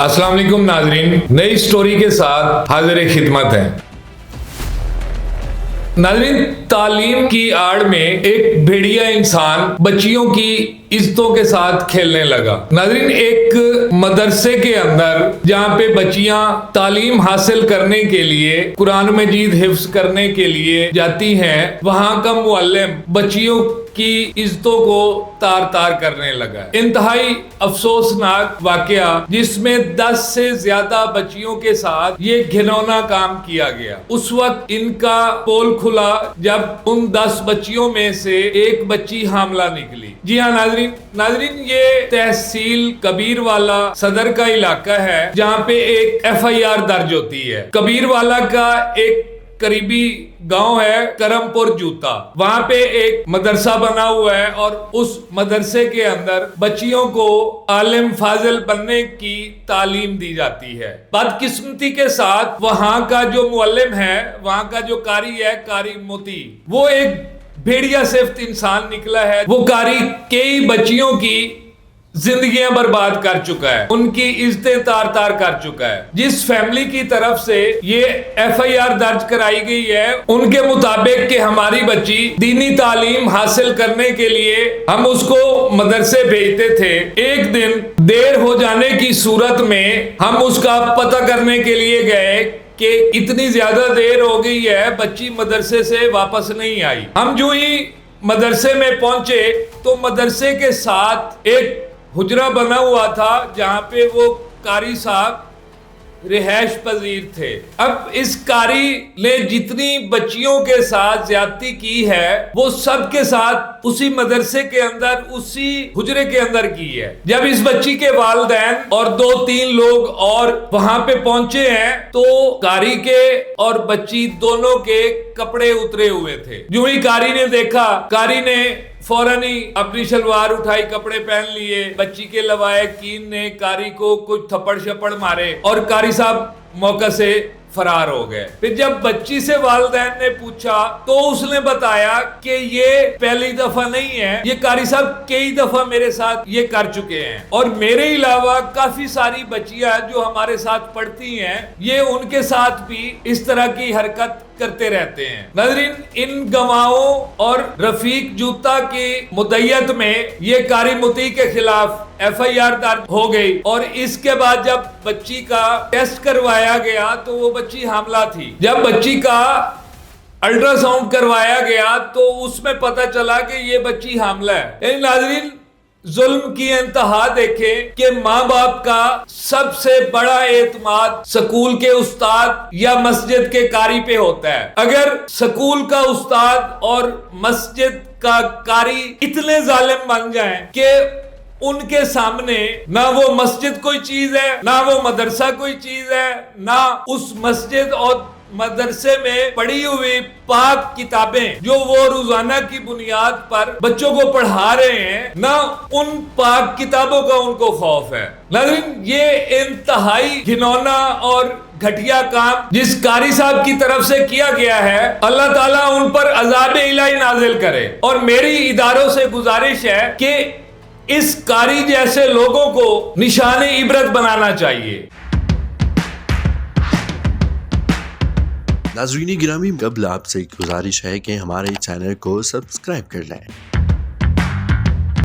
अस्सलाम वालेकुम नाजरीन, नई स्टोरी के साथ हाजिर खिदमत है। नाजरीन, तालीम की आड़ में एक भेड़िया इंसान बच्चियों की इज्जतों के साथ खेलने लगा। नाजरीन, एक मदरसे के अंदर जहाँ पे बच्चियां तालीम हासिल करने के लिए, कुरान मजीद हिफ्ज करने के लिए जाती हैं, वहाँ का मुअल्लिम बच्चियों की इज्जतों को तार तार करने लगा। इंतहाई अफसोसनाक वाकया जिसमें 10 से ज्यादा बच्चियों के साथ ये घिनौना काम किया गया। उस वक्त इनका पोल खुला जब उन 10 बच्चियों में से एक बच्ची हामला निकली। जी हाँ नाजरीन, ये तहसील कबीरवाला सदर का इलाका है जहाँ पे एक FIR दर्ज होती है। कबीरवाला का एक करीबी गांव है करमपुर जूता, वहां पे एक मदरसा बना हुआ है और उस मदरसे के अंदर बच्चियों को आलिम फाजिल बनने की तालीम दी जाती है। बदकिस्मती के साथ वहां का जो मुअल्लिम है, वहां का जो कारी है, कारी मोती, वो एक भेड़िया सिफ्त इंसान निकला है। वो कारी कई बच्चियों की जिंदगियां बर्बाद कर चुका है, उनकी इज्जतें तार तार कर चुका है। जिस फैमिली की तरफ से ये FIR दर्ज कराई गई है, उनके मुताबिक कि हमारी बच्ची दीनी तालीम हासिल करने के लिए हम उसको मदरसे भेजते थे। एक दिन देर हो जाने की सूरत में हम उसका पता करने के लिए गए कि इतनी ज्यादा देर हो गई है, बच्ची मदरसे से वापस नहीं आई। हम जो ही मदरसे में पहुंचे तो मदरसे के साथ एक हुजरा बना हुआ था जहां पे वो कारी साहब रिहायश पजीर थे। अब इस कारी ने जितनी बच्चियों के साथ ज्यादती की है वो सब के साथ उसी मदरसे के अंदर, उसी हुजरे के अंदर की है। जब इस बच्ची के वालिदैन और 2-3 लोग और वहां पे पहुंचे हैं तो कारी के और बच्ची दोनों के कपड़े उतरे हुए थे। जो ही कारी ने देखा, कारी ने फौरन ही अपनी शलवार उठाई, कपड़े पहन लिए। बच्ची के लवायकीन ने कारी को कुछ थप्पड़ शप्पड़ मारे और कारी साहब मौका से फरार हो गए। फिर जब बच्ची से वालिदैन ने पूछा तो उसने बताया कि ये पहली दफा नहीं है, ये कारी साहब कई दफा मेरे साथ ये कर चुके हैं और मेरे अलावा काफी सारी बच्चियां जो हमारे साथ पढ़ती हैं, ये उनके साथ भी इस तरह की हरकत करते रहते हैं। नाज़रीन, इन गवाहों और रफीक जूता की मुद्दत में ये कारी मुती के खिलाफ FIR दर्ज हो गई और इसके बाद जब बच्ची का टेस्ट करवाया गया तो वो बच्ची हामला थी। जब बच्ची का अल्ट्रासाउंड करवाया गया तो उसमें पता चला कि ये बच्ची हामला है। नाज़रीन, जुल्म की इंतहा देखें कि माँ बाप का सबसे बड़ा एतमाद स्कूल के उस्ताद या मस्जिद के कारी पे होता है। अगर स्कूल का उस्ताद और मस्जिद का कारी इतने जालिम बन जाएं कि उनके सामने ना वो मस्जिद कोई चीज है, ना वो मदरसा कोई चीज है, ना उस मस्जिद और मदरसे में पढ़ी हुई पाक किताबें जो वो रोजाना की बुनियाद पर बच्चों को पढ़ा रहे हैं, ना उन पाक किताबों का उनको खौफ है। लेकिन ये इंतहाई घिनौना और घटिया काम जिस कारी साहब की तरफ से किया गया है, अल्लाह ताला उन पर अज़ाब इलाही नाजिल करे। और मेरी इदारों से गुजारिश है कि इस कारी जैसे लोगों को निशाने इबरत बनाना चाहिए। नाज़रीन गिरामी, कबल आपसे एक गुजारिश है कि हमारे चैनल को सब्सक्राइब कर लें।